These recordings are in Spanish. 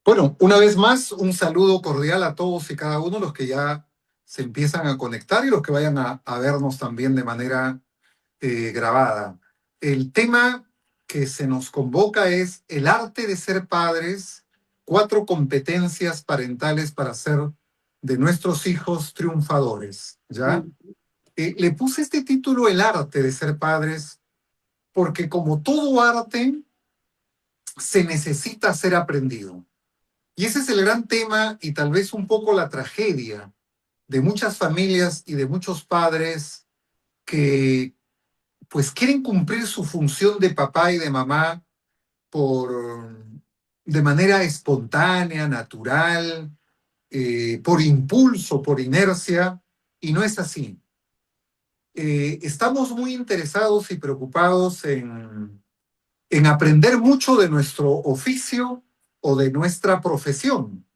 Bueno, una vez más, un saludo cordial a todos y cada uno, los que ya se empiezan a conectar y los que vayan a vernos también de manera grabada. El tema que se nos convoca es el arte de ser padres, 4 competencias parentales para ser de nuestros hijos triunfadores, ¿ya? Le puse este título, El arte de ser padres, porque como todo arte, se necesita ser aprendido. Y ese es el gran tema y tal vez un poco la tragedia de muchas familias y de muchos padres que pues quieren cumplir su función de papá y de mamá por, de manera espontánea, natural, por impulso, por inercia, y no es así. Estamos muy interesados y preocupados en aprender mucho de nuestro oficio o de nuestra profesión.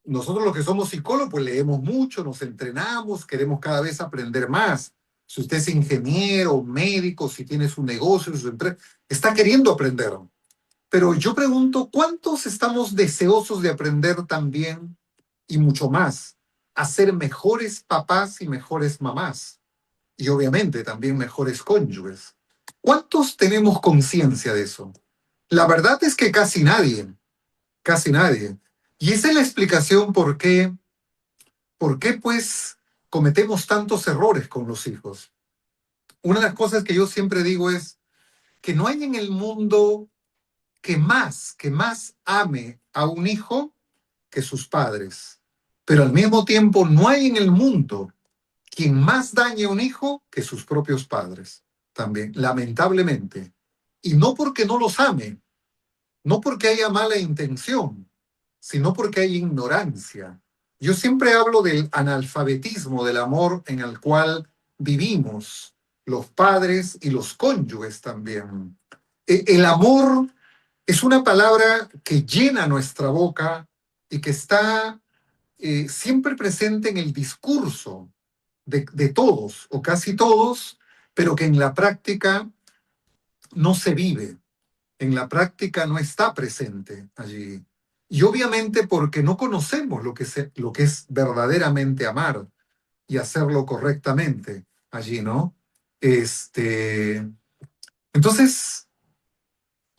Nosotros los que somos psicólogos, pues leemos mucho, nos entrenamos, queremos cada vez aprender más. Si usted es ingeniero, médico, si tiene su negocio, su empresa, está queriendo aprender. Pero yo pregunto, ¿cuántos estamos deseosos de aprender también y mucho más a ser mejores papás y mejores mamás? Y obviamente también mejores cónyuges. ¿Cuántos tenemos conciencia de eso? La verdad es que casi nadie, casi nadie. Y esa es la explicación por qué pues cometemos tantos errores con los hijos. Una de las cosas que yo siempre digo es que no hay en el mundo que más ame a un hijo que sus padres. Pero al mismo tiempo no hay en el mundo quien más dañe a un hijo que sus propios padres. También, lamentablemente. Y no porque no los ame, no porque haya mala intención, sino porque hay ignorancia. Yo siempre hablo del analfabetismo del amor en el cual vivimos los padres y los cónyuges también. El amor es una palabra que llena nuestra boca y que está siempre presente en el discurso de todos o casi todos, pero que en la práctica no se vive, en la práctica no está presente allí. Y obviamente porque no conocemos lo que es verdaderamente amar y hacerlo correctamente allí, ¿no? Entonces,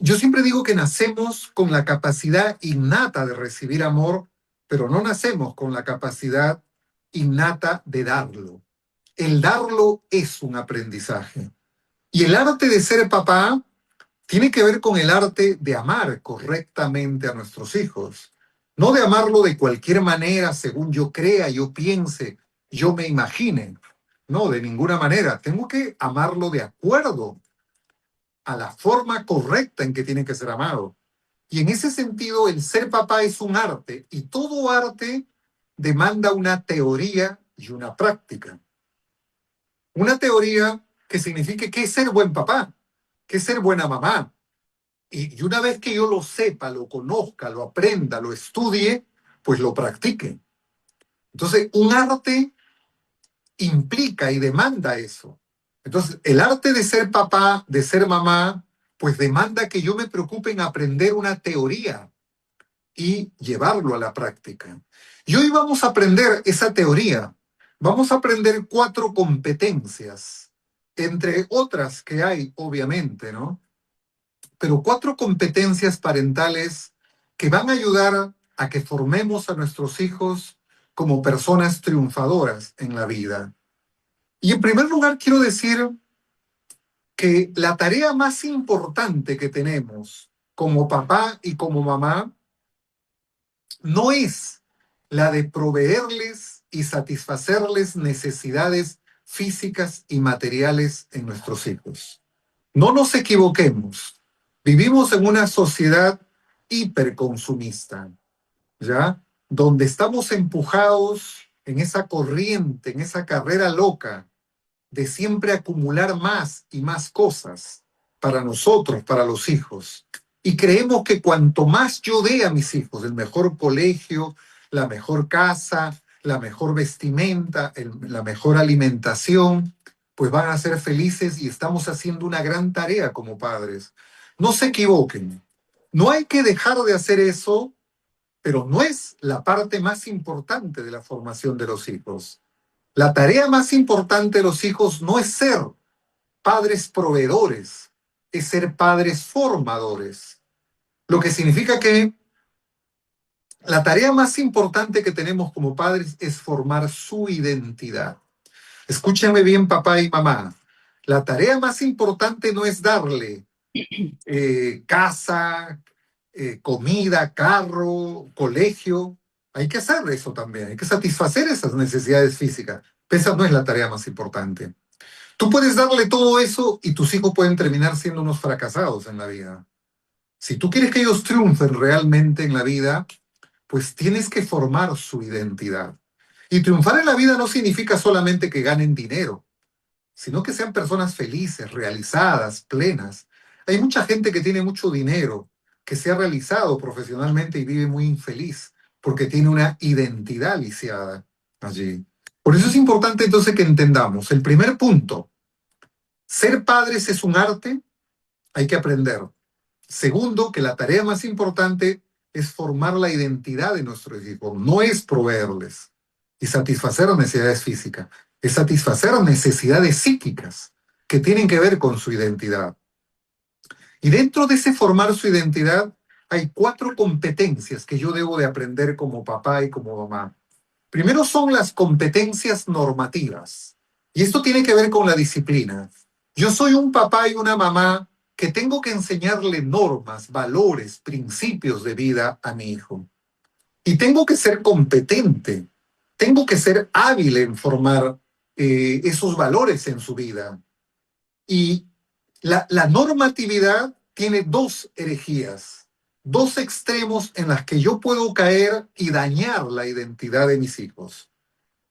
yo siempre digo que nacemos con la capacidad innata de recibir amor, pero no nacemos con la capacidad innata de darlo. El darlo es un aprendizaje. Y el arte de ser papá tiene que ver con el arte de amar correctamente a nuestros hijos. No de amarlo de cualquier manera, según yo crea, yo piense, yo me imagine. No, de ninguna manera. Tengo que amarlo de acuerdo a la forma correcta en que tiene que ser amado. Y en ese sentido, el ser papá es un arte y todo arte demanda una teoría y una práctica. Una teoría que signifique qué es ser buen papá, qué es ser buena mamá. Y una vez que yo lo sepa, lo conozca, lo aprenda, lo estudie, pues lo practique. Entonces, un arte implica y demanda eso. Entonces, el arte de ser papá, de ser mamá, pues demanda que yo me preocupe en aprender una teoría y llevarlo a la práctica. Y hoy vamos a aprender esa teoría. Vamos a aprender 4 competencias, entre otras que hay, obviamente, ¿no? Pero 4 competencias parentales que van a ayudar a que formemos a nuestros hijos como personas triunfadoras en la vida. Y en primer lugar, quiero decir que la tarea más importante que tenemos como papá y como mamá no es la de proveerles y satisfacerles necesidades físicas y materiales en nuestros hijos. No nos equivoquemos. Vivimos en una sociedad hiperconsumista, ¿ya? Donde estamos empujados en esa corriente, en esa carrera loca de siempre acumular más y más cosas para nosotros, para los hijos. Y creemos que cuanto más yo dé a mis hijos, el mejor colegio, la mejor casa, la mejor vestimenta, la mejor alimentación, pues van a ser felices y estamos haciendo una gran tarea como padres. No se equivoquen. No hay que dejar de hacer eso, pero no es la parte más importante de la formación de los hijos. La tarea más importante de los hijos no es ser padres proveedores, es ser padres formadores. Lo que significa que la tarea más importante que tenemos como padres es formar su identidad. Escúchenme bien, papá y mamá. La tarea más importante no es darle casa, comida, carro, colegio. Hay que hacer eso también, hay que satisfacer esas necesidades físicas. Pero esa no es la tarea más importante. Tú puedes darle todo eso y tus hijos pueden terminar siendo unos fracasados en la vida. Si tú quieres que ellos triunfen realmente en la vida, pues tienes que formar su identidad. Y triunfar en la vida no significa solamente que ganen dinero, sino que sean personas felices, realizadas, plenas. Hay mucha gente que tiene mucho dinero, que se ha realizado profesionalmente y vive muy infeliz, porque tiene una identidad lisiada allí. Por eso es importante entonces que entendamos, el primer punto, ser padres es un arte, hay que aprender. Segundo, que la tarea más importante es formar la identidad de nuestros hijos, no es proveerles y satisfacer necesidades físicas, es satisfacer necesidades psíquicas que tienen que ver con su identidad. Y dentro de ese formar su identidad hay 4 competencias que yo debo de aprender como papá y como mamá. Primero son las competencias normativas. Y esto tiene que ver con la disciplina. Yo soy un papá y una mamá que tengo que enseñarle normas, valores, principios de vida a mi hijo. Y tengo que ser competente, tengo que ser hábil en formar esos valores en su vida. Y la normatividad tiene 2 herejías, 2 extremos en las que yo puedo caer y dañar la identidad de mis hijos.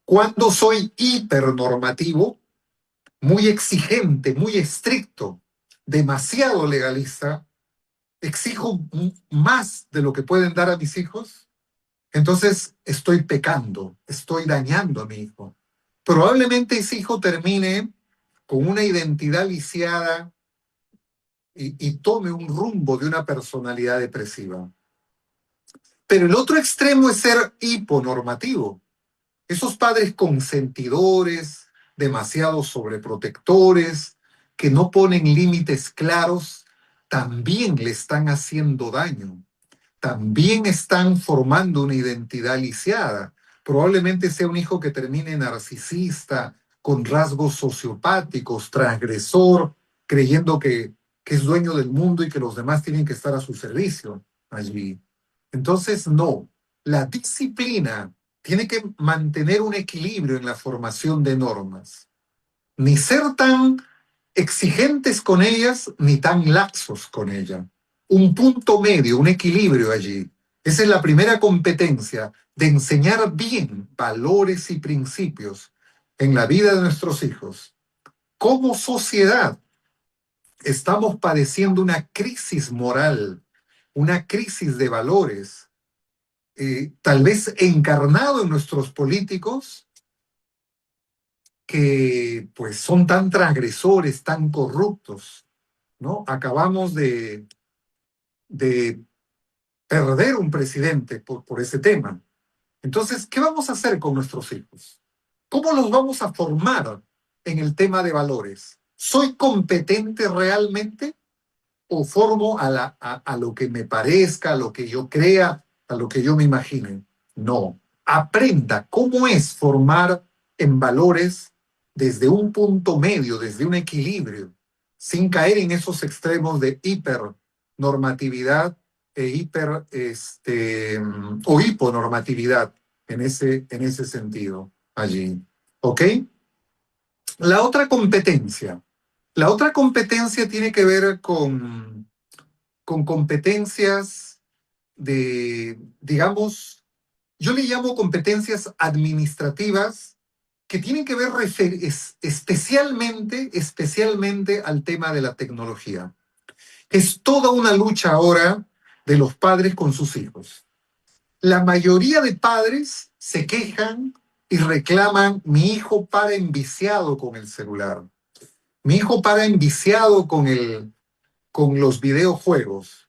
Cuando soy hipernormativo, muy exigente, muy estricto, demasiado legalista, exijo más de lo que pueden dar a mis hijos, entonces estoy pecando, estoy dañando a mi hijo. Probablemente ese hijo termine con una identidad lisiada y tome un rumbo de una personalidad depresiva. Pero el otro extremo es ser hiponormativo. Esos padres consentidores, demasiado sobreprotectores, que no ponen límites claros, también le están haciendo daño. También están formando una identidad lisiada. Probablemente sea un hijo que termine narcisista, con rasgos sociopáticos, transgresor, creyendo que es dueño del mundo y que los demás tienen que estar a su servicio allí. Entonces, no. La disciplina tiene que mantener un equilibrio en la formación de normas. Ni ser tan exigentes con ellas, ni tan laxos con ellas. Un punto medio, un equilibrio allí. Esa es la primera competencia, de enseñar bien valores y principios en la vida de nuestros hijos. Como sociedad, estamos padeciendo una crisis moral, una crisis de valores, tal vez encarnado en nuestros políticos, que pues son tan transgresores, tan corruptos, ¿no? Acabamos de perder un presidente por ese tema. Entonces, ¿qué vamos a hacer con nuestros hijos? ¿Cómo los vamos a formar en el tema de valores? ¿Soy competente realmente o formo a lo que me parezca, a lo que yo crea, a lo que yo me imagine? No. Aprenda cómo es formar en valores desde un punto medio, desde un equilibrio, sin caer en esos extremos de hipernormatividad e o hiponormatividad en ese sentido allí. ¿Ok? La otra competencia. La otra competencia tiene que ver con competencias de, digamos, yo le llamo competencias administrativas que tienen que ver especialmente al tema de la tecnología. Es toda una lucha ahora de los padres con sus hijos. La mayoría de padres se quejan y reclaman: mi hijo para enviciado con el celular, mi hijo para enviciado con los videojuegos.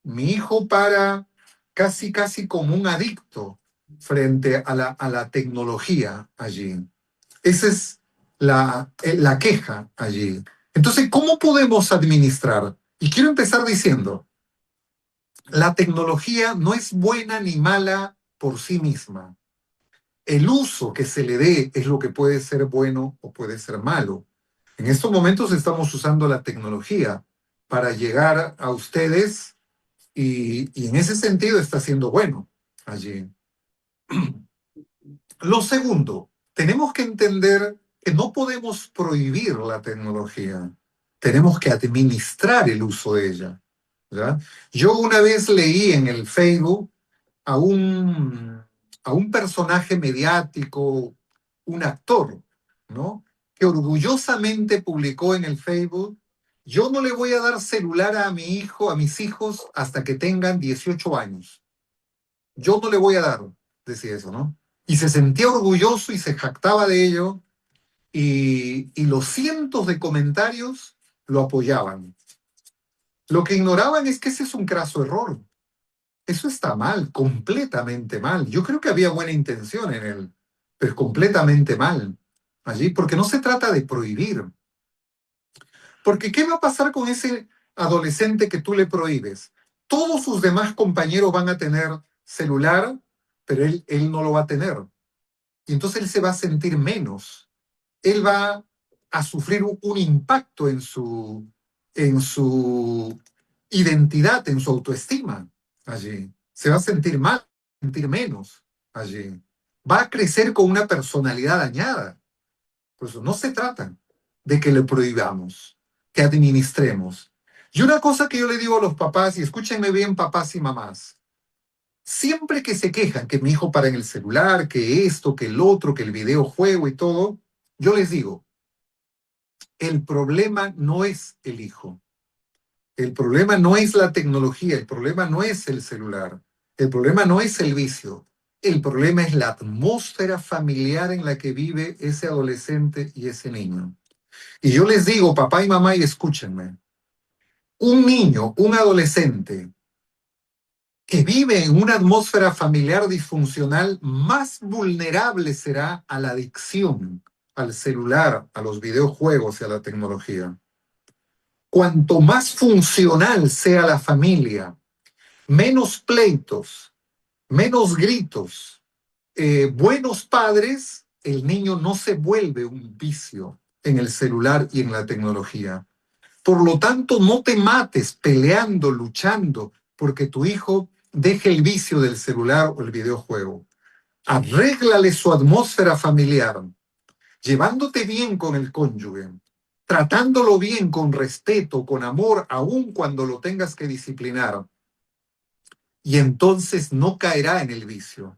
Mi hijo para casi, casi como un adicto frente a la tecnología allí. Esa es la queja allí. Entonces, ¿cómo podemos administrar? Y quiero empezar diciendo, la tecnología no es buena ni mala por sí misma. El uso que se le dé es lo que puede ser bueno o puede ser malo. En estos momentos estamos usando la tecnología para llegar a ustedes y en ese sentido está siendo bueno allí. Lo segundo, tenemos que entender que no podemos prohibir la tecnología, tenemos que administrar el uso de ella. ¿Verdad? Yo una vez leí en el Facebook a a un personaje mediático, un actor, ¿no? Que orgullosamente publicó en el Facebook, yo no le voy a dar celular a mi hijo, a mis hijos, hasta que tengan 18 años. Yo no le voy a dar, decía eso, ¿no? Y se sentía orgulloso y se jactaba de ello, y los cientos de comentarios lo apoyaban. Lo que ignoraban es que ese es un craso error. Eso está mal, completamente mal. Yo creo que había buena intención en él, pero completamente mal allí, porque no se trata de prohibir. Porque ¿qué va a pasar con ese adolescente que tú le prohíbes? Todos sus demás compañeros van a tener celular, pero él no lo va a tener. Y entonces él se va a sentir menos. Él va a sufrir un impacto en su identidad, en su autoestima allí. Se va a sentir mal, sentir menos allí. Va a crecer con una personalidad dañada. Por eso no se trata de que le prohibamos, que administremos. Y una cosa que yo le digo a los papás, y escúchenme bien, papás y mamás, siempre que se quejan que mi hijo para en el celular, que esto, que el otro, que el videojuego y todo, yo les digo, el problema no es el hijo, el problema no es la tecnología, el problema no es el celular, el problema no es el vicio, el problema es la atmósfera familiar en la que vive ese adolescente y ese niño. Y yo les digo, papá y mamá, y escúchenme, un niño, un adolescente que vive en una atmósfera familiar disfuncional, más vulnerable será a la adicción, al celular, a los videojuegos y a la tecnología. Cuanto más funcional sea la familia, menos pleitos, menos gritos, buenos padres, el niño no se vuelve un vicio en el celular y en la tecnología. Por lo tanto, no te mates peleando, luchando, porque tu hijo deje el vicio del celular o el videojuego. Arréglale su atmósfera familiar, llevándote bien con el cónyuge, tratándolo bien con respeto, con amor, aun cuando lo tengas que disciplinar. Y entonces no caerá en el vicio.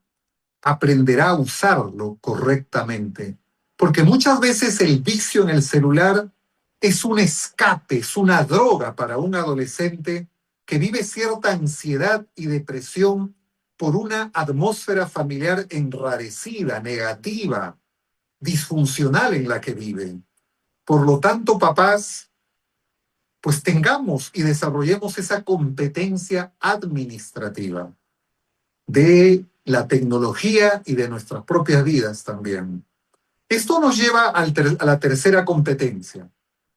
Aprenderá a usarlo correctamente. Porque muchas veces el vicio en el celular es un escape, es una droga para un adolescente que vive cierta ansiedad y depresión por una atmósfera familiar enrarecida, negativa, disfuncional en la que vive. Por lo tanto, papás, pues tengamos y desarrollemos esa competencia administrativa de la tecnología y de nuestras propias vidas también. Esto nos lleva a la tercera competencia.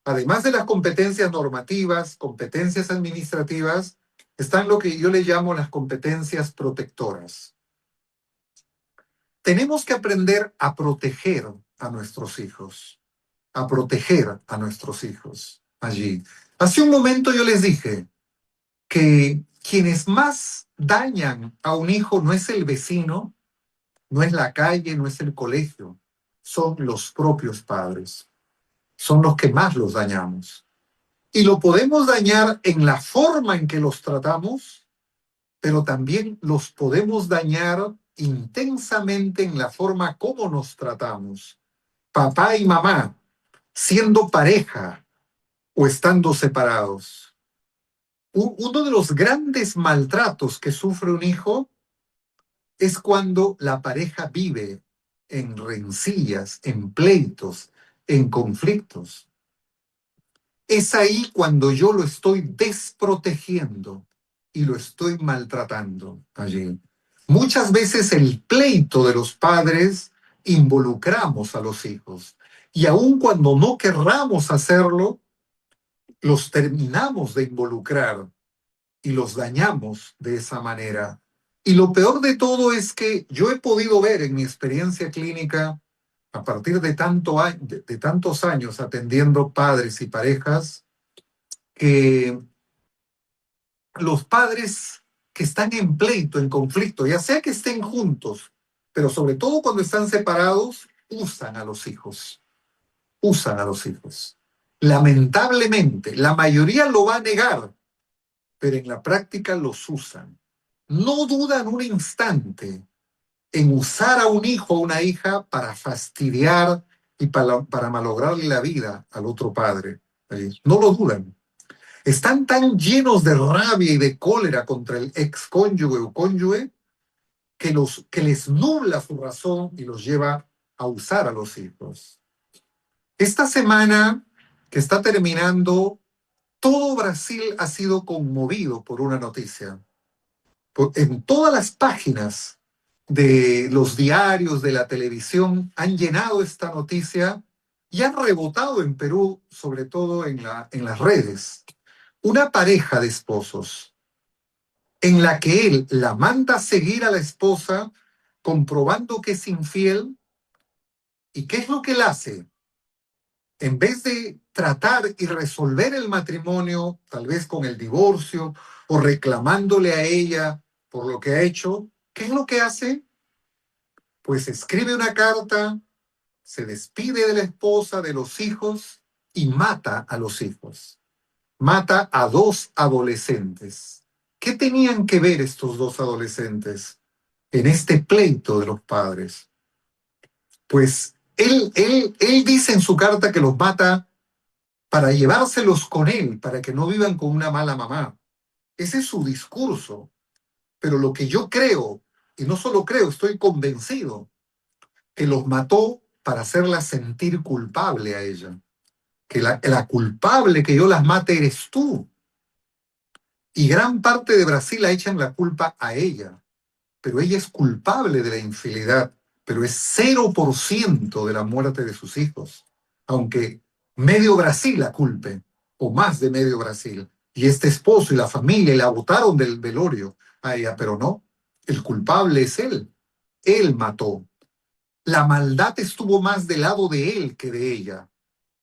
Además de las competencias normativas, competencias administrativas, están lo que yo le llamo las competencias protectoras. Tenemos que aprender a proteger a nuestros hijos, a proteger a nuestros hijos allí. Hace un momento yo les dije que quienes más dañan a un hijo no es el vecino, no es la calle, no es el colegio, son los propios padres. Son los que más los dañamos. Y lo podemos dañar en la forma en que los tratamos, pero también los podemos dañar intensamente en la forma como nos tratamos. Papá y mamá, siendo pareja o estando separados. Uno de los grandes maltratos que sufre un hijo es cuando la pareja vive en rencillas, en pleitos, en conflictos. Es ahí cuando yo lo estoy desprotegiendo y lo estoy maltratando allí. Muchas veces el pleito de los padres involucramos a los hijos y aun cuando no querramos hacerlo, los terminamos de involucrar y los dañamos de esa manera. Y lo peor de todo es que yo he podido ver en mi experiencia clínica, a partir de tantos años atendiendo padres y parejas, que los padres que están en pleito, en conflicto, ya sea que estén juntos, pero sobre todo cuando están separados, usan a los hijos. Usan a los hijos. Lamentablemente, la mayoría lo va a negar, pero en la práctica los usan. No dudan un instante en usar a un hijo o una hija para fastidiar y para malograrle la vida al otro padre. No lo dudan. Están tan llenos de rabia y de cólera contra el excónyuge o cónyuge que les nubla su razón y los lleva a usar a los hijos. Esta semana que está terminando, todo Brasil ha sido conmovido por una noticia. En todas las páginas de los diarios, de la televisión, han llenado esta noticia y han rebotado en Perú, sobre todo en las redes. Una pareja de esposos en la que él la manda a seguir a la esposa comprobando que es infiel. ¿Y qué es lo que él hace? En vez de tratar y resolver el matrimonio, tal vez con el divorcio o reclamándole a ella por lo que ha hecho, ¿qué es lo que hace? Pues escribe una carta, se despide de la esposa, de los hijos y mata a los hijos. Mata a dos adolescentes. ¿Qué tenían que ver estos dos adolescentes en este pleito de los padres? Pues él dice en su carta que los mata para llevárselos con él, para que no vivan con una mala mamá. Ese es su discurso. Pero lo que yo creo, y no solo creo, estoy convencido, que los mató para hacerla sentir culpable a ella. Que la culpable que yo las mate eres tú. Y gran parte de Brasil la echan la culpa a ella. Pero ella es culpable de la infidelidad, pero es 0% de la muerte de sus hijos. Aunque medio Brasil la culpe, o más de medio Brasil. Y este esposo y la familia la botaron del velorio a ella, pero no. El culpable es él. Él mató. La maldad estuvo más del lado de él que de ella.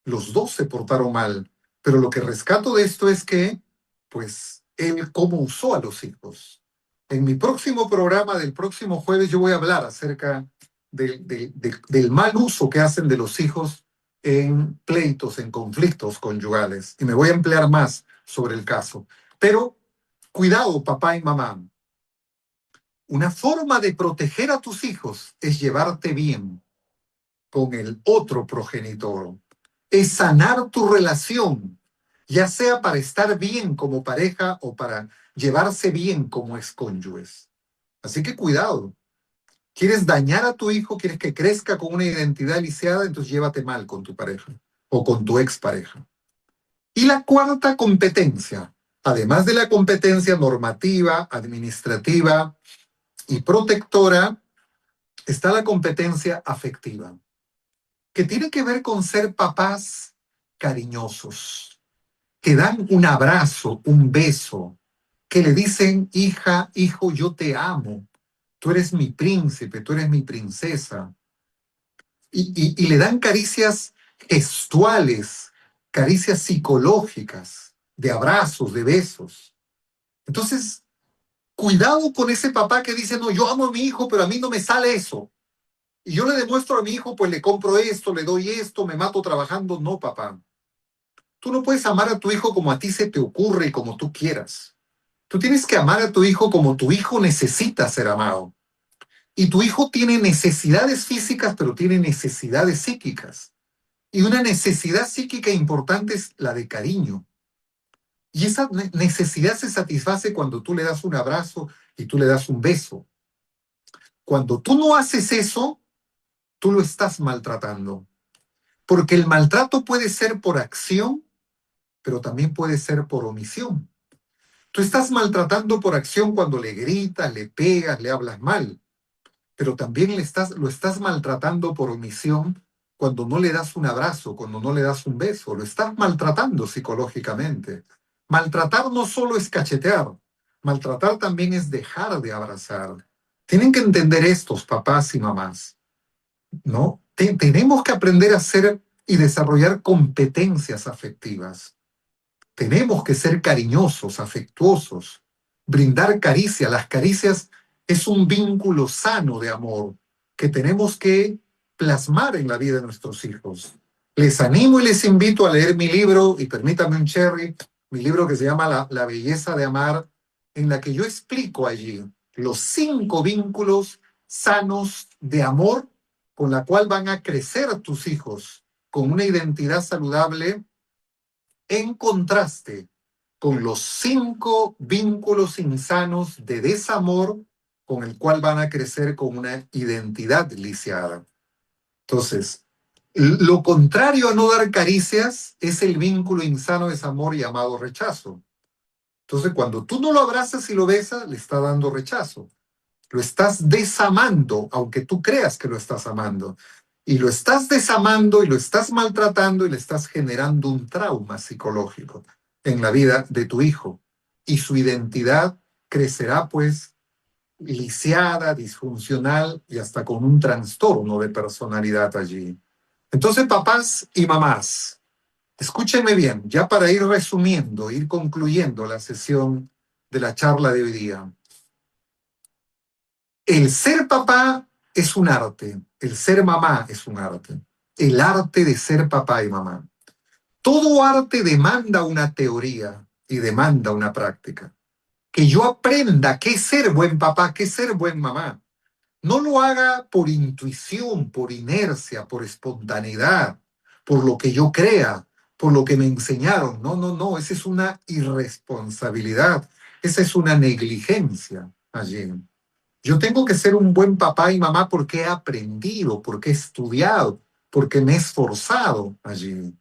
Los dos se portaron mal. Pero lo que rescato de esto es que, pues, él cómo usó a los hijos. En mi próximo programa del próximo jueves yo voy a hablar acerca del mal uso que hacen de los hijos en pleitos, en conflictos conyugales. Y me voy a emplear más sobre el caso. Pero cuidado, papá y mamá. Una forma de proteger a tus hijos es llevarte bien con el otro progenitor. Es sanar tu relación, ya sea para estar bien como pareja o para llevarse bien como excónyuges. Así que cuidado. ¿Quieres dañar a tu hijo? ¿Quieres que crezca con una identidad lisiada? Entonces llévate mal con tu pareja o con tu expareja. Y la cuarta competencia, además de la competencia normativa, administrativa y protectora, está la competencia afectiva, que tiene que ver con ser papás cariñosos, que dan un abrazo, un beso, que le dicen, hija, hijo, yo te amo, tú eres mi príncipe, tú eres mi princesa, y le dan caricias gestuales, caricias psicológicas, de abrazos, de besos. Entonces, cuidado con ese papá que dice, no, yo amo a mi hijo, pero a mí no me sale eso. Y yo le demuestro a mi hijo, pues le compro esto, le doy esto, me mato trabajando. No, papá. Tú no puedes amar a tu hijo como a ti se te ocurre y como tú quieras. Tú tienes que amar a tu hijo como tu hijo necesita ser amado. Y tu hijo tiene necesidades físicas, pero tiene necesidades psíquicas. Y una necesidad psíquica importante es la de cariño. Y esa necesidad se satisface cuando tú le das un abrazo y tú le das un beso. Cuando tú no haces eso, tú lo estás maltratando. Porque el maltrato puede ser por acción, pero también puede ser por omisión. Tú estás maltratando por acción cuando le gritas, le pegas, le hablas mal, pero también lo estás maltratando por omisión cuando no le das un abrazo, cuando no le das un beso, lo estás maltratando psicológicamente. Maltratar no solo es cachetear, maltratar también es dejar de abrazar. Tienen que entender estos papás y mamás, ¿no? Tenemos que aprender a hacer y desarrollar competencias afectivas. Tenemos que ser cariñosos, afectuosos, brindar caricia. Las caricias es un vínculo sano de amor que tenemos que plasmar en la vida de nuestros hijos. Les animo y les invito a leer mi libro, y permítame un cherry, mi libro que se llama La belleza de amar, en la que yo explico allí los 5 vínculos sanos de amor con la cual van a crecer tus hijos con una identidad saludable en contraste con los 5 vínculos insanos de desamor con el cual van a crecer con una identidad lisiada. Entonces, lo contrario a no dar caricias es el vínculo insano de desamor llamado rechazo. Entonces, cuando tú no lo abrazas y lo besas, le está dando rechazo. Lo estás desamando, aunque tú creas que lo estás amando. Y lo estás desamando y lo estás maltratando y le estás generando un trauma psicológico en la vida de tu hijo. Y su identidad crecerá pues lisiada, disfuncional y hasta con un trastorno de personalidad allí. Entonces, papás y mamás, escúchenme bien, ya para ir resumiendo, ir concluyendo la sesión de la charla de hoy día. El ser papá es un arte, el ser mamá es un arte, el arte de ser papá y mamá. Todo arte demanda una teoría y demanda una práctica. Que yo aprenda qué es ser buen papá, qué es ser buen mamá. No lo haga por intuición, por inercia, por espontaneidad, por lo que yo crea, por lo que me enseñaron. No, no, no, esa es una irresponsabilidad, esa es una negligencia allí. Yo tengo que ser un buen papá y mamá porque he aprendido, porque he estudiado, porque me he esforzado allí.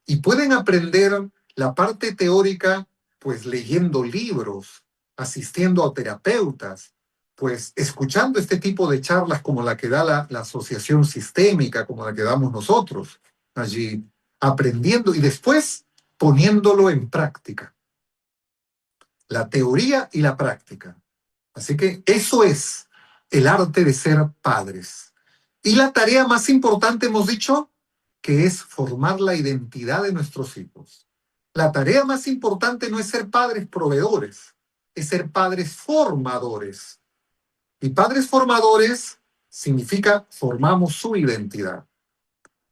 Y pueden aprender la parte teórica, pues leyendo libros, asistiendo a terapeutas, pues escuchando este tipo de charlas como la que da la asociación sistémica, como la que damos nosotros allí, aprendiendo y después poniéndolo en práctica, la teoría y la práctica. Así que eso es el arte de ser padres. Y la tarea más importante, hemos dicho, que es formar la identidad de nuestros hijos. La tarea más importante no es ser padres proveedores, es ser padres formadores. Y padres formadores significa formamos su identidad.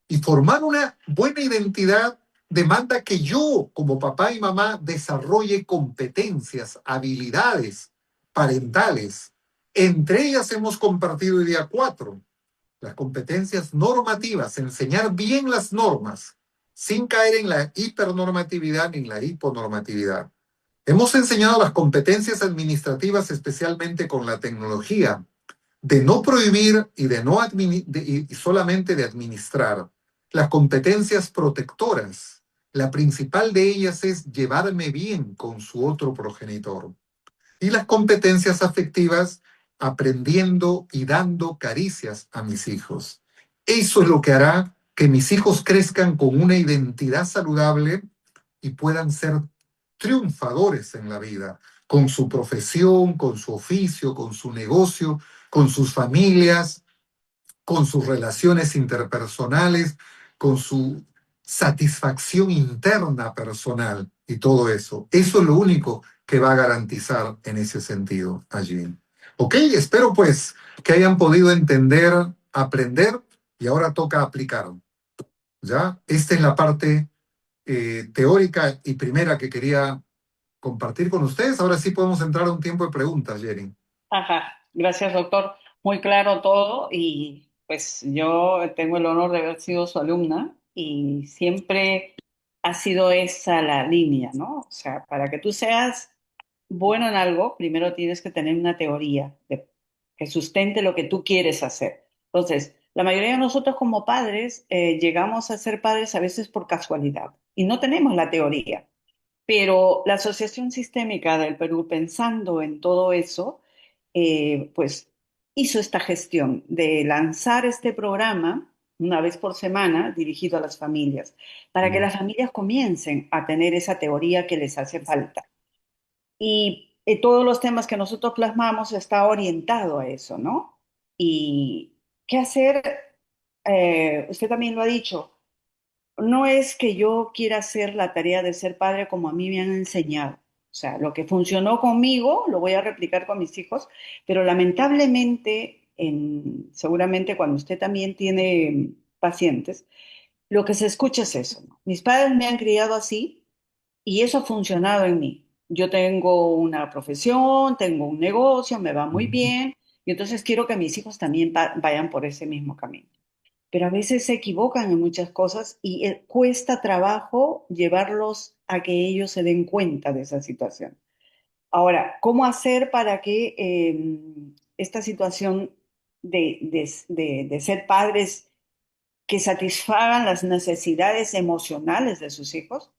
Y formar una buena identidad demanda que yo, como papá y mamá, desarrolle competencias, habilidades parentales. Entre ellas hemos compartido hoy día 4. Las competencias normativas, enseñar bien las normas, sin caer en la hipernormatividad ni en la hiponormatividad. Hemos enseñado las competencias administrativas, especialmente con la tecnología, de no prohibir y de no y solamente de administrar. Las competencias protectoras, la principal de ellas es llevarme bien con su otro progenitor. Y las competencias afectivas, aprendiendo y dando caricias a mis hijos. Eso es lo que hará que mis hijos crezcan con una identidad saludable y puedan ser triunfadores en la vida, con su profesión, con su oficio, con su negocio, con sus familias, con sus relaciones interpersonales, con su satisfacción interna personal y todo eso. Eso es lo único que va a garantizar en ese sentido allí. Ok, espero pues que hayan podido entender, aprender y ahora toca aplicar. ¿Ya? Esta es la parte teórica y primera que quería compartir con ustedes. Ahora sí podemos entrar a un tiempo de preguntas, Jerry. Ajá, gracias, doctor. Muy claro todo y pues yo tengo el honor de haber sido su alumna y siempre ha sido esa la línea, ¿no? O sea, para que tú seas bueno en algo, primero tienes que tener una teoría que sustente lo que tú quieres hacer. Entonces, la mayoría de nosotros como padres llegamos a ser padres a veces por casualidad y no tenemos la teoría. Pero la Asociación Sistémica del Perú, pensando en todo eso, pues hizo esta gestión de lanzar este programa una vez por semana dirigido a las familias, para que Mm. las familias comiencen a tener esa teoría que les hace falta. Y todos los temas que nosotros plasmamos está orientado a eso, ¿no? Y qué hacer, usted también lo ha dicho, no es que yo quiera hacer la tarea de ser padre como a mí me han enseñado. O sea, lo que funcionó conmigo lo voy a replicar con mis hijos, pero lamentablemente, seguramente cuando usted también tiene pacientes, lo que se escucha es eso, ¿no? Mis padres me han criado así y eso ha funcionado en mí. Yo tengo una profesión, tengo un negocio, me va muy Mm. bien y entonces quiero que mis hijos también vayan por ese mismo camino, pero a veces se equivocan en muchas cosas y cuesta trabajo llevarlos a que ellos se den cuenta de esa situación. Ahora, ¿cómo hacer para que esta situación de ser padres que satisfagan las necesidades emocionales de sus hijos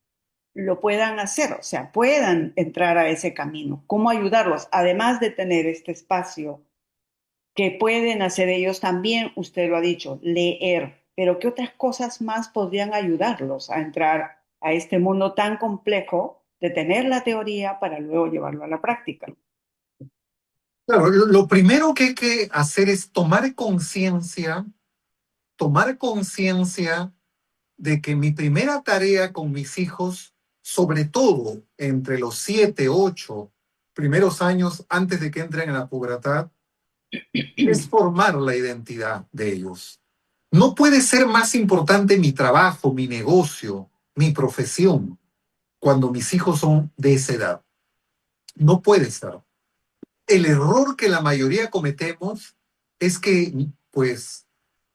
lo puedan hacer? O sea, puedan entrar a ese camino. ¿Cómo ayudarlos? Además de tener este espacio que pueden hacer ellos también, usted lo ha dicho, leer, pero ¿qué otras cosas más podrían ayudarlos a entrar a este mundo tan complejo de tener la teoría para luego llevarlo a la práctica? Claro, lo primero que hay que hacer es tomar conciencia de que mi primera tarea con mis hijos, sobre todo entre los 7, 8 primeros años antes de que entren en la pubertad, es formar la identidad de ellos. No puede ser más importante mi trabajo, mi negocio, mi profesión, cuando mis hijos son de esa edad. No puede ser. El error que la mayoría cometemos es que, pues,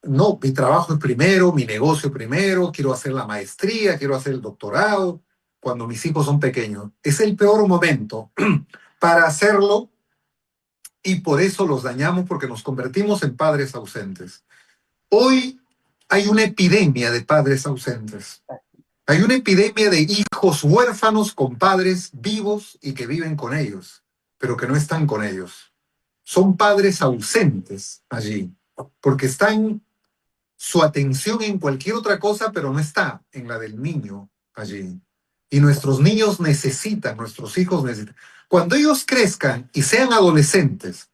no, mi trabajo es primero, mi negocio primero, quiero hacer la maestría, quiero hacer el doctorado, cuando mis hijos son pequeños. Es el peor momento para hacerlo y por eso los dañamos porque nos convertimos en padres ausentes. Hoy hay una epidemia de padres ausentes. Hay una epidemia de hijos huérfanos con padres vivos y que viven con ellos, pero que no están con ellos. Son padres ausentes allí, porque están su atención en cualquier otra cosa, pero no está en la del niño allí. Y nuestros niños necesitan, nuestros hijos necesitan. Cuando ellos crezcan y sean adolescentes,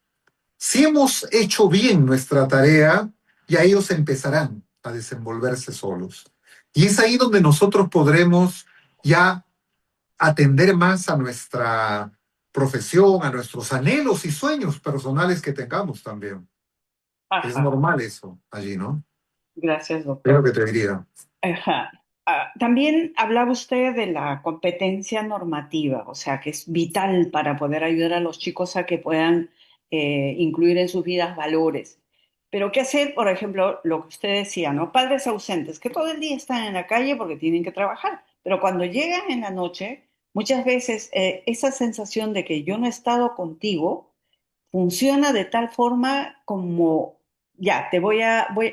si hemos hecho bien nuestra tarea, ya ellos empezarán a desenvolverse solos. Y es ahí donde nosotros podremos ya atender más a nuestra profesión, a nuestros anhelos y sueños personales que tengamos también. Es Ajá, normal eso allí, ¿no? gracias, Es lo doctor. que te diría. Ajá. También hablaba usted de la competencia normativa, o sea, que es vital para poder ayudar a los chicos a que puedan incluir en sus vidas valores. Pero ¿qué hacer, por ejemplo, lo que usted decía, ¿no? Padres ausentes, que todo el día están en la calle porque tienen que trabajar, pero cuando llegan en la noche, muchas veces esa sensación de que yo no he estado contigo funciona de tal forma como, ya,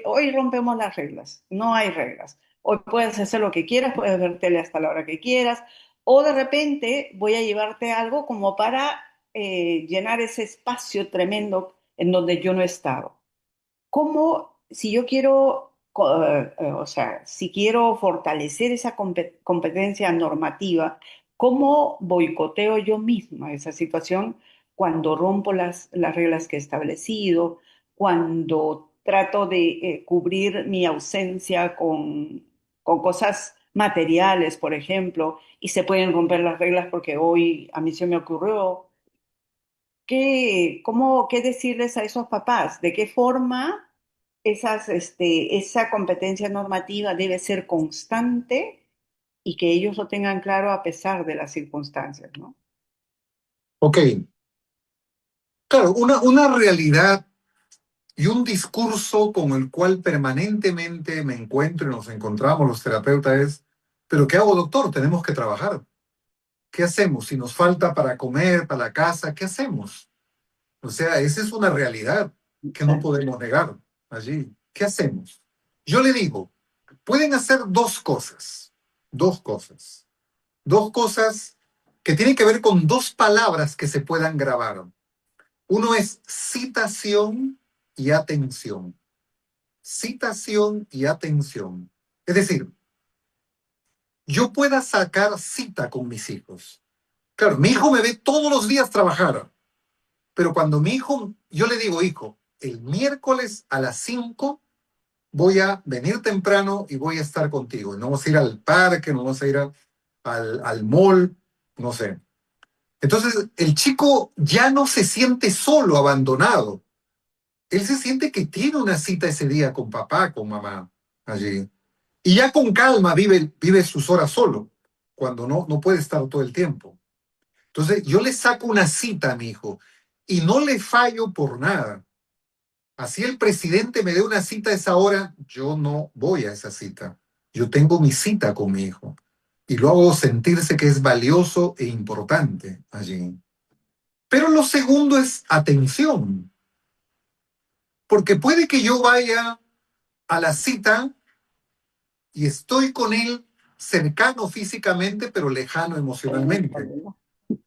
hoy rompemos las reglas, no hay reglas. Hoy puedes hacer lo que quieras, puedes ver tele hasta la hora que quieras, o de repente voy a llevarte algo como para llenar ese espacio tremendo en donde yo no he estado. ¿Cómo, si yo quiero, o sea, si quiero fortalecer esa competencia normativa, cómo boicoteo yo misma esa situación cuando rompo las reglas que he establecido, cuando trato de cubrir mi ausencia con cosas materiales, por ejemplo, y se pueden romper las reglas porque hoy a mí se me ocurrió? ¿Qué decirles a esos papás? ¿De qué forma esa competencia normativa debe ser constante y que ellos lo tengan claro a pesar de las circunstancias, ¿no? Ok, claro, una realidad y un discurso con el cual permanentemente me encuentro y nos encontramos los terapeutas es, pero ¿qué hago, doctor? Tenemos que trabajar. ¿Qué hacemos? Si nos falta para comer, para la casa, ¿qué hacemos? O sea, esa es una realidad que no Exacto. podemos negar allí. ¿Qué hacemos? Yo le digo, pueden hacer dos cosas. Dos cosas. Dos cosas que tienen que ver con dos palabras que se puedan grabar. Uno es citación y atención. Citación y atención. Es decir, yo pueda sacar cita con mis hijos. Claro, mi hijo me ve todos los días trabajar, pero cuando mi hijo, yo le digo, hijo, el miércoles a las 5 voy a venir temprano y voy a estar contigo. No vamos a ir al parque, no vamos a ir al mall, no sé. Entonces, el chico ya no se siente solo, abandonado. Él se siente que tiene una cita ese día con papá, con mamá, allí. Y ya con calma vive sus horas solo, cuando no puede estar todo el tiempo. Entonces, yo le saco una cita a mi hijo y no le fallo por nada. Así el presidente me dé una cita a esa hora, yo no voy a esa cita. Yo tengo mi cita con mi hijo y lo hago sentirse que es valioso e importante allí. Pero lo segundo es atención, porque puede que yo vaya a la cita y estoy con él cercano físicamente, pero lejano emocionalmente.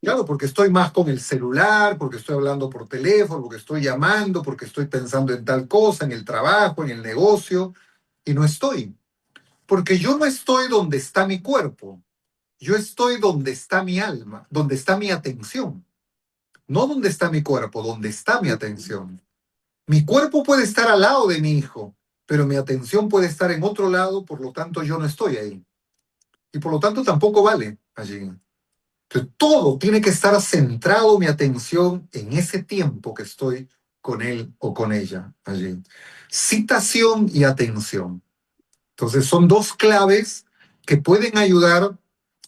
Claro, porque estoy más con el celular, porque estoy hablando por teléfono, porque estoy llamando, porque estoy pensando en tal cosa, en el trabajo, en el negocio, y no estoy. Porque yo no estoy donde está mi cuerpo, yo estoy donde está mi alma, donde está mi atención. No donde está mi cuerpo, donde está mi atención. Mi cuerpo puede estar al lado de mi hijo, pero mi atención puede estar en otro lado, por lo tanto yo no estoy ahí. Y por lo tanto tampoco vale allí. Entonces, todo tiene que estar centrado mi atención en ese tiempo que estoy con él o con ella allí. Citación y atención. Entonces son dos claves que pueden ayudar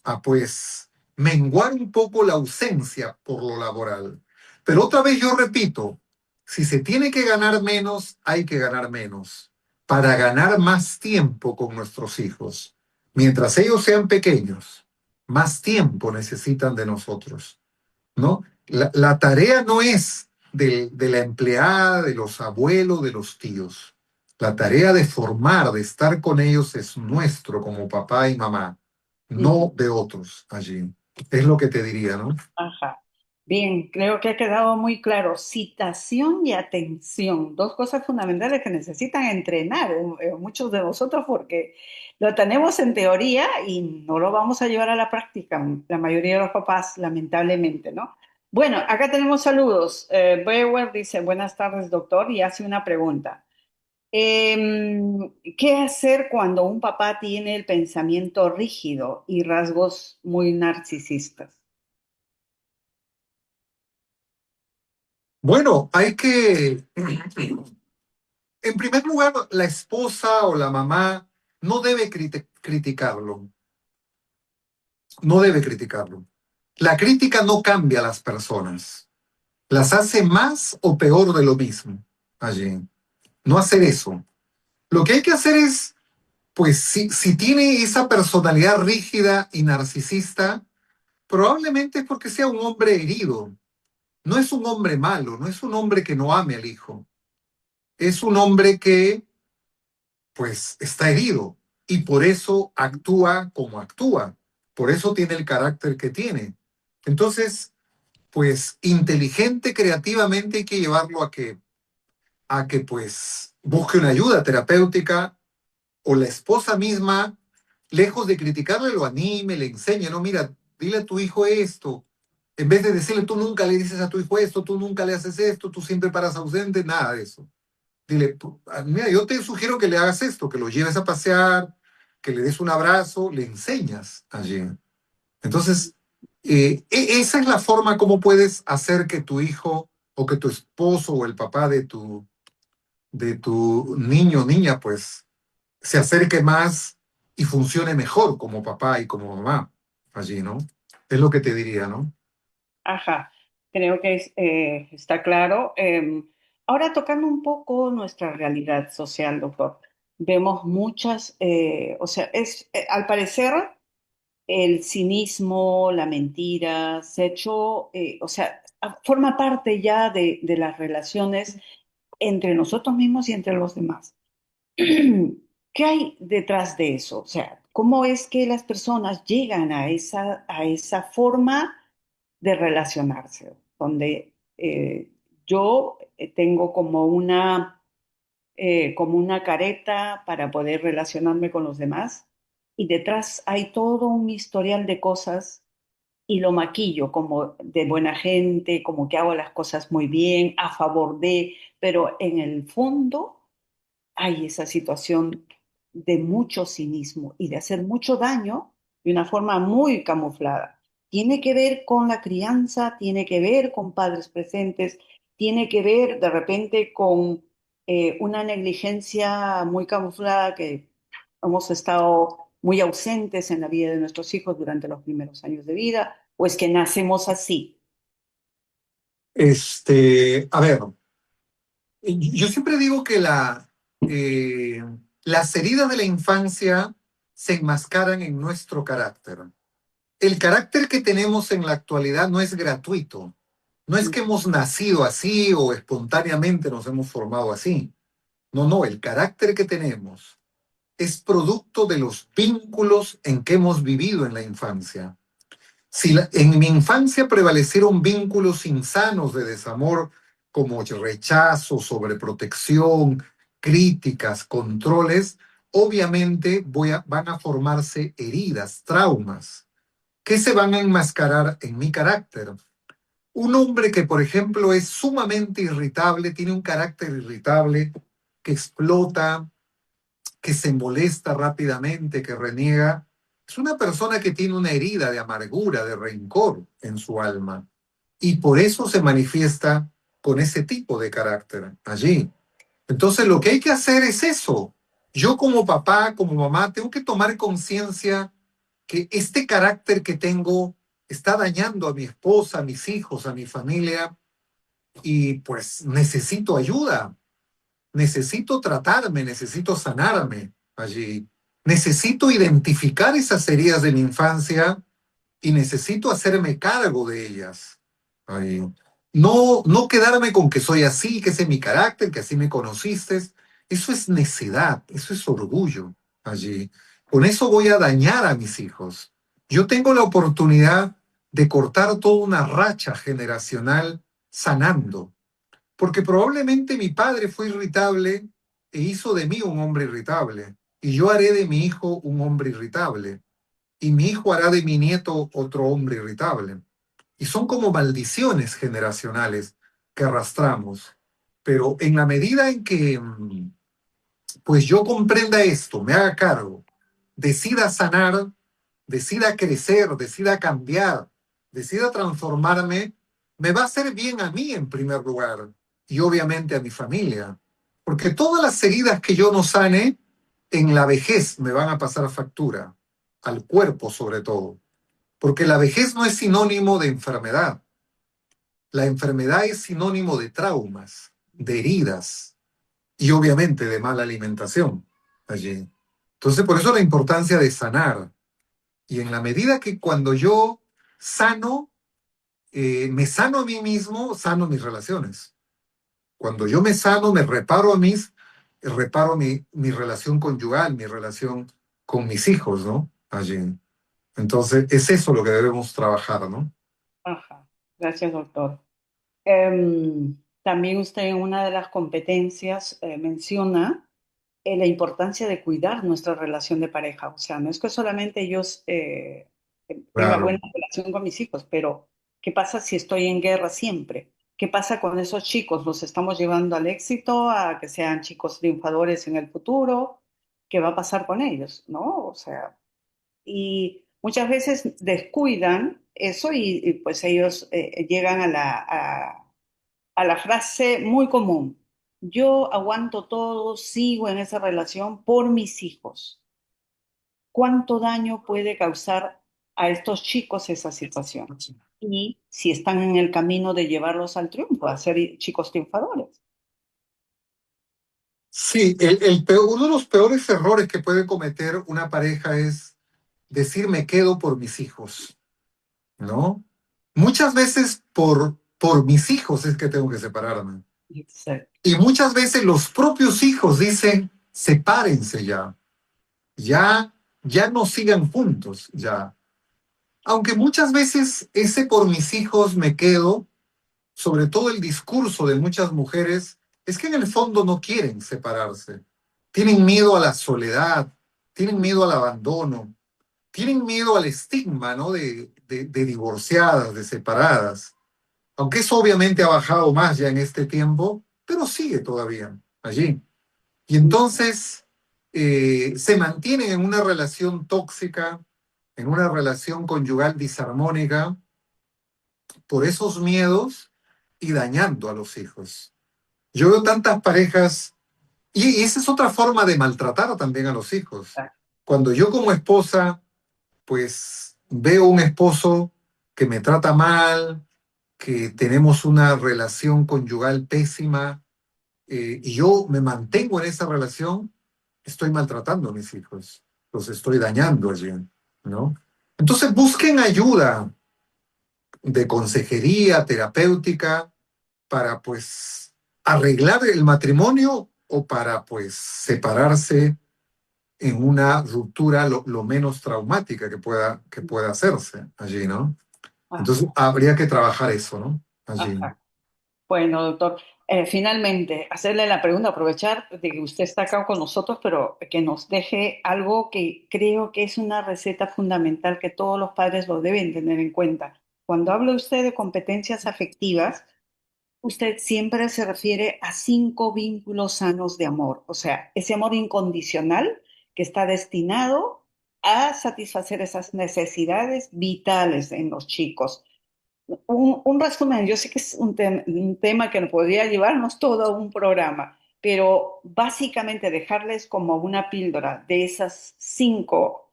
a pues menguar un poco la ausencia por lo laboral. Pero otra vez yo repito, si se tiene que ganar menos, hay que ganar menos para ganar más tiempo con nuestros hijos. Mientras ellos sean pequeños, más tiempo necesitan de nosotros, ¿no? La tarea no es de la empleada, de los abuelos, de los tíos. La tarea de formar, de estar con ellos es nuestro como papá y mamá, no de otros allí. Es lo que te diría, ¿no? Ajá. Bien, creo que ha quedado muy claro. Citación y atención, dos cosas fundamentales que necesitan entrenar muchos de nosotros porque lo tenemos en teoría y no lo vamos a llevar a la práctica, la mayoría de los papás, lamentablemente, ¿no? Bueno, acá tenemos saludos. Brewer dice, buenas tardes, doctor, y hace una pregunta. ¿Qué hacer cuando un papá tiene el pensamiento rígido y rasgos muy narcisistas? Bueno, hay que, en primer lugar, la esposa o la mamá no debe criticarlo, no debe criticarlo. La crítica no cambia a las personas, las hace más o peor de lo mismo allí. No hacer eso. Lo que hay que hacer es, pues, si tiene esa personalidad rígida y narcisista, probablemente es porque sea un hombre herido. No es un hombre malo, no es un hombre que no ame al hijo. Es un hombre que, pues, está herido y por eso actúa como actúa. Por eso tiene el carácter que tiene. Entonces, pues, inteligente, creativamente hay que llevarlo a que pues, busque una ayuda terapéutica o la esposa misma, lejos de criticarle, lo anime, le enseñe, no, mira, dile a tu hijo esto. En vez de decirle, tú nunca le dices a tu hijo esto, tú nunca le haces esto, tú siempre paras ausente, nada de eso. Dile, mira, yo te sugiero que le hagas esto, que lo lleves a pasear, que le des un abrazo, le enseñas allí. Entonces, esa es la forma como puedes hacer que tu hijo o que tu esposo o el papá de tu niño o niña, pues, se acerque más y funcione mejor como papá y como mamá allí, ¿no? Es lo que te diría, ¿no? Ajá, creo que está claro. Ahora tocando un poco nuestra realidad social, doctor, vemos muchas, o sea, al parecer el cinismo, la mentira, se ha hecho, o sea, forma parte ya de las relaciones entre nosotros mismos y entre los demás. ¿Qué hay detrás de eso? O sea, ¿Cómo es que las personas llegan a esa forma de relacionarse? Donde yo tengo como una careta para poder relacionarme con los demás y detrás hay todo un historial de cosas y lo maquillo como de buena gente, como que hago las cosas muy bien, a favor de, pero en el fondo hay esa situación de mucho cinismo y de hacer mucho daño de una forma muy camuflada. Tiene que ver con la crianza, tiene que ver con padres presentes, tiene que ver de repente con una negligencia muy camuflada que hemos estado muy ausentes en la vida de nuestros hijos durante los primeros años de vida, o es que nacemos así. A ver, yo siempre digo que las heridas de la infancia se enmascaran en nuestro carácter. El carácter que tenemos en la actualidad no es gratuito. No es que hemos nacido así o espontáneamente nos hemos formado así. No, no, el carácter que tenemos es producto de los vínculos en que hemos vivido en la infancia. Si en mi infancia prevalecieron vínculos insanos de desamor como rechazo, sobreprotección, críticas, controles, obviamente van a formarse heridas, traumas, que se van a enmascarar en mi carácter. Un hombre que, por ejemplo, es sumamente irritable, tiene un carácter irritable, que explota, que se molesta rápidamente, que reniega, es una persona que tiene una herida de amargura, de rencor en su alma. Y por eso se manifiesta con ese tipo de carácter allí. Entonces lo que hay que hacer es eso. Yo como papá, como mamá, tengo que tomar conciencia que este carácter que tengo está dañando a mi esposa, a mis hijos, a mi familia, y pues necesito ayuda. Necesito tratarme, necesito sanarme allí. Necesito identificar esas heridas de mi infancia y necesito hacerme cargo de ellas. Ahí. No, no quedarme con que soy así, que ese es mi carácter, que así me conociste. Eso es necedad, eso es orgullo allí. Con eso voy a dañar a mis hijos. Yo tengo la oportunidad de cortar toda una racha generacional sanando porque probablemente mi padre fue irritable e hizo de mí un hombre irritable, y yo haré de mi hijo un hombre irritable, y mi hijo hará de mi nieto otro hombre irritable. Y son como maldiciones generacionales que arrastramos. Pero en la medida en que pues yo comprenda esto, me haga cargo, decida sanar, decida crecer, decida cambiar, decida transformarme, me va a hacer bien a mí en primer lugar y obviamente a mi familia. Porque todas las heridas que yo no sane, en la vejez me van a pasar factura, al cuerpo sobre todo. Porque la vejez no es sinónimo de enfermedad. La enfermedad es sinónimo de traumas, de heridas, y obviamente de mala alimentación allí. Entonces, por eso la importancia de sanar. Y en la medida que cuando yo sano, me sano a mí mismo, sano mis relaciones. Cuando yo me sano, me reparo a reparo mi relación conyugal, mi relación con mis hijos, ¿no? Allí. Entonces, es eso lo que debemos trabajar, ¿no? Ajá. Gracias, doctor. También usted en una de las competencias menciona la importancia de cuidar nuestra relación de pareja. O sea, no es que solamente yo tenga Claro. buena relación con mis hijos, pero ¿qué pasa si estoy en guerra siempre? ¿Qué pasa con esos chicos? ¿Los estamos llevando al éxito, a que sean chicos triunfadores en el futuro? ¿Qué va a pasar con ellos? ¿No? O sea, y muchas veces descuidan eso y, pues ellos llegan a la frase muy común, yo aguanto todo, sigo en esa relación por mis hijos. ¿Cuánto daño puede causar a estos chicos esa situación? Y si están en el camino de llevarlos al triunfo, a ser chicos triunfadores. Sí, uno de los peores errores que puede cometer una pareja es decir me quedo por mis hijos, ¿no? Muchas veces por mis hijos es que tengo que separarme. Exacto. Y muchas veces los propios hijos dicen, sepárense ya, ya ya no sigan juntos, ya. Aunque muchas veces ese por mis hijos me quedo, sobre todo el discurso de muchas mujeres, es que en el fondo no quieren separarse. Tienen miedo a la soledad, tienen miedo al abandono, tienen miedo al estigma, ¿no? De divorciadas, de separadas. Aunque eso obviamente ha bajado más ya en este tiempo, pero sigue todavía allí. Y entonces se mantienen en una relación tóxica, en una relación conyugal disarmónica, por esos miedos y dañando a los hijos. Yo veo tantas parejas, y esa es otra forma de maltratar también a los hijos. Cuando yo como esposa, pues veo un esposo que me trata mal, que tenemos una relación conyugal pésima, y yo me mantengo en esa relación, estoy maltratando a mis hijos, los estoy dañando allí, ¿no? Entonces busquen ayuda de consejería terapéutica para pues arreglar el matrimonio o para pues separarse en una ruptura lo menos traumática que pueda hacerse allí, ¿no? Entonces habría que trabajar eso, ¿no? Allí. Ajá. Bueno, doctor, finalmente, hacerle la pregunta, aprovechar de que usted está acá con nosotros, pero que nos deje algo que creo que es una receta fundamental que todos los padres lo deben tener en cuenta. Cuando habla usted de competencias afectivas, usted siempre se refiere a 5 vínculos sanos de amor, o sea, ese amor incondicional que está destinado a satisfacer esas necesidades vitales en los chicos. Un resumen, yo sé que es un tema que nos podría llevarnos todo un programa, pero básicamente dejarles como una píldora de esos 5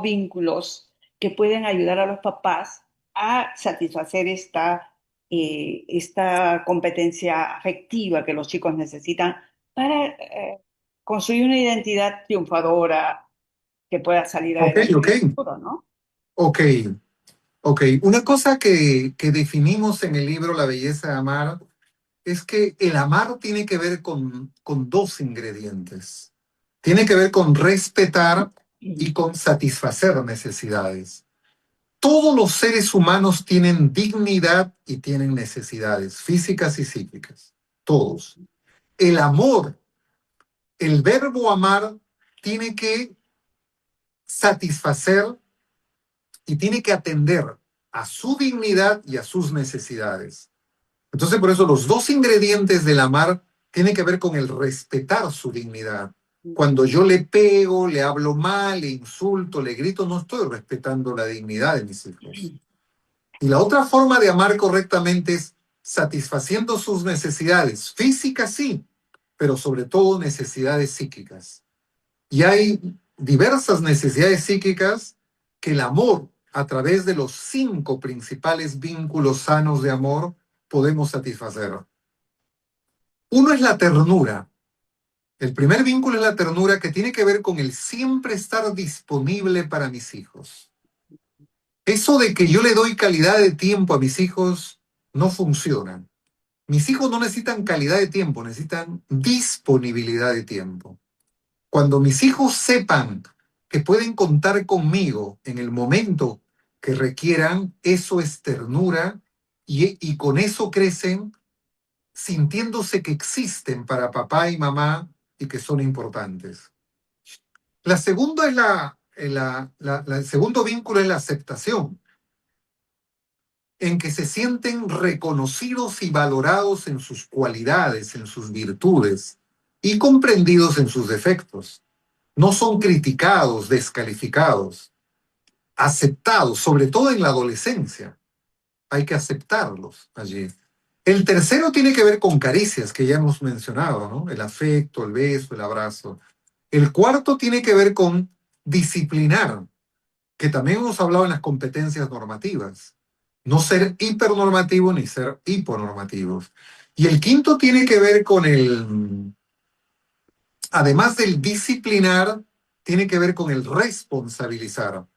vínculos que pueden ayudar a los papás a satisfacer esta competencia afectiva que los chicos necesitan para construir una identidad triunfadora que pueda salir Ok, adelante en ok, el futuro, ¿no? ok, ok. Una cosa que definimos en el libro La belleza de amar es que el amar tiene que ver con dos ingredientes. Tiene que ver con respetar y con satisfacer necesidades. Todos los seres humanos tienen dignidad y tienen necesidades físicas y psíquicas. Todos. El amor, el verbo amar, tiene que satisfacer y tiene que atender a su dignidad y a sus necesidades. Entonces, por eso los dos ingredientes del amar tienen que ver con el respetar su dignidad. Cuando yo le pego, le hablo mal, le insulto, le grito, no estoy respetando la dignidad de mis hijos. Y la otra forma de amar correctamente es satisfaciendo sus necesidades físicas, sí, pero sobre todo necesidades psíquicas. Y hay diversas necesidades psíquicas que el amor, a través de los 5 principales vínculos sanos de amor, podemos satisfacer. Uno es la ternura. El primer vínculo es la ternura, que tiene que ver con el siempre estar disponible para mis hijos. Eso de que yo le doy calidad de tiempo a mis hijos no funciona. Mis hijos no necesitan calidad de tiempo, necesitan disponibilidad de tiempo. Cuando mis hijos sepan que pueden contar conmigo en el momento que requieran, eso es ternura, y con eso crecen sintiéndose que existen para papá y mamá y que son importantes. La segunda es el segundo vínculo es la aceptación, en que se sienten reconocidos y valorados en sus cualidades, en sus virtudes y comprendidos en sus defectos. No son criticados, descalificados, aceptados, sobre todo en la adolescencia. Hay que aceptarlos allí. El tercero tiene que ver con caricias, que ya hemos mencionado, ¿no? El afecto, el beso, el abrazo. El cuarto tiene que ver con disciplinar, que también hemos hablado en las competencias normativas. No ser hipernormativo ni ser hiponormativos. Y el quinto tiene que ver con además del disciplinar, tiene que ver con el responsabilizar.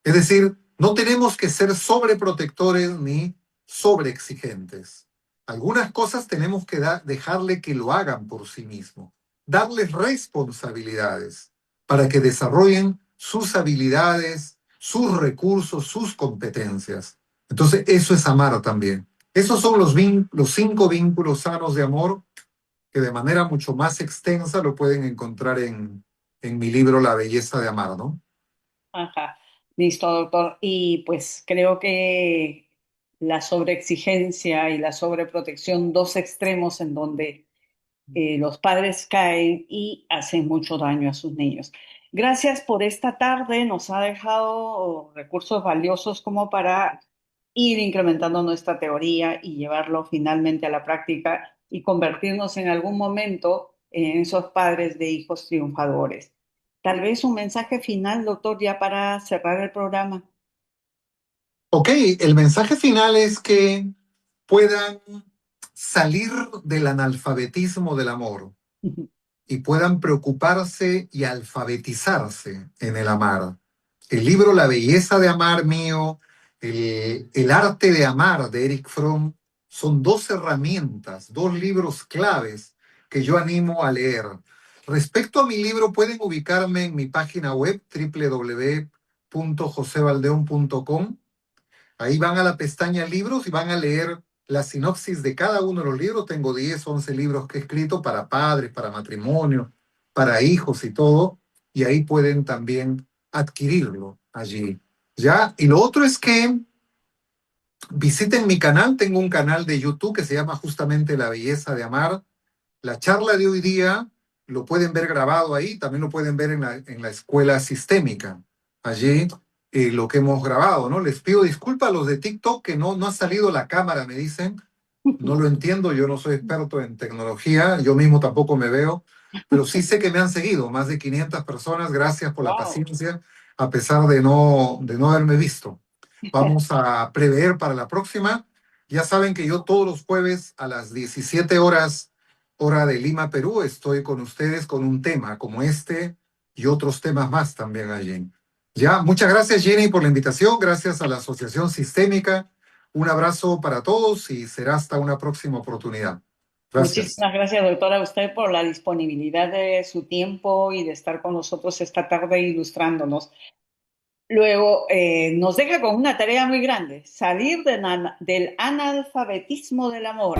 Es decir, no tenemos que ser sobreprotectores ni sobreexigentes. Algunas cosas tenemos que dejarle que lo hagan por sí mismo. darles responsabilidades para que desarrollen sus habilidades, sus recursos, sus competencias. Entonces, eso es amar también. Esos son los 5 vínculos sanos de amor que de manera mucho más extensa lo pueden encontrar en mi libro La belleza de amar, ¿no? Ajá, listo, doctor. Y pues creo que la sobreexigencia y la sobreprotección, dos extremos en donde los padres caen y hacen mucho daño a sus niños. Gracias por esta tarde, nos ha dejado recursos valiosos como para ir incrementando nuestra teoría y llevarlo finalmente a la práctica y convertirnos en algún momento en esos padres de hijos triunfadores. Tal vez un mensaje final, doctor, ya para cerrar el programa. Ok, el mensaje final es que puedan salir del analfabetismo del amor y puedan preocuparse y alfabetizarse en el amar. El libro La belleza de amar mío, el arte de amar de Eric Fromm, son 2 herramientas, 2 libros claves que yo animo a leer. Respecto a mi libro, pueden ubicarme en mi página web www.josevaldeon.com. Ahí van a la pestaña libros y van a leer la sinopsis de cada uno de los libros. Tengo 10, 11 libros que he escrito para padres, para matrimonio, para hijos y todo. Y ahí pueden también adquirirlo allí. ¿Ya? Y lo otro es que visiten mi canal. Tengo un canal de YouTube que se llama justamente La belleza de amar. La charla de hoy día lo pueden ver grabado ahí, también lo pueden ver en la escuela sistémica, allí lo que hemos grabado, ¿no? Les pido disculpas a los de TikTok que no ha salido la cámara, me dicen, no lo entiendo, yo no soy experto en tecnología, yo mismo tampoco me veo, pero sí sé que me han seguido, más de 500 personas, gracias por la Wow. paciencia, a pesar de no haberme visto. Vamos a prever para la próxima. Ya saben que yo todos los jueves a las 17 horas, hora de Lima, Perú, estoy con ustedes con un tema como este y otros temas más también allí. Ya, muchas gracias Jenny por la invitación, gracias a la Asociación Sistémica. Un abrazo para todos y será hasta una próxima oportunidad. Gracias. Muchísimas gracias, doctora, a usted por la disponibilidad de su tiempo y de estar con nosotros esta tarde ilustrándonos. Luego, nos deja con una tarea muy grande, salir del analfabetismo del amor.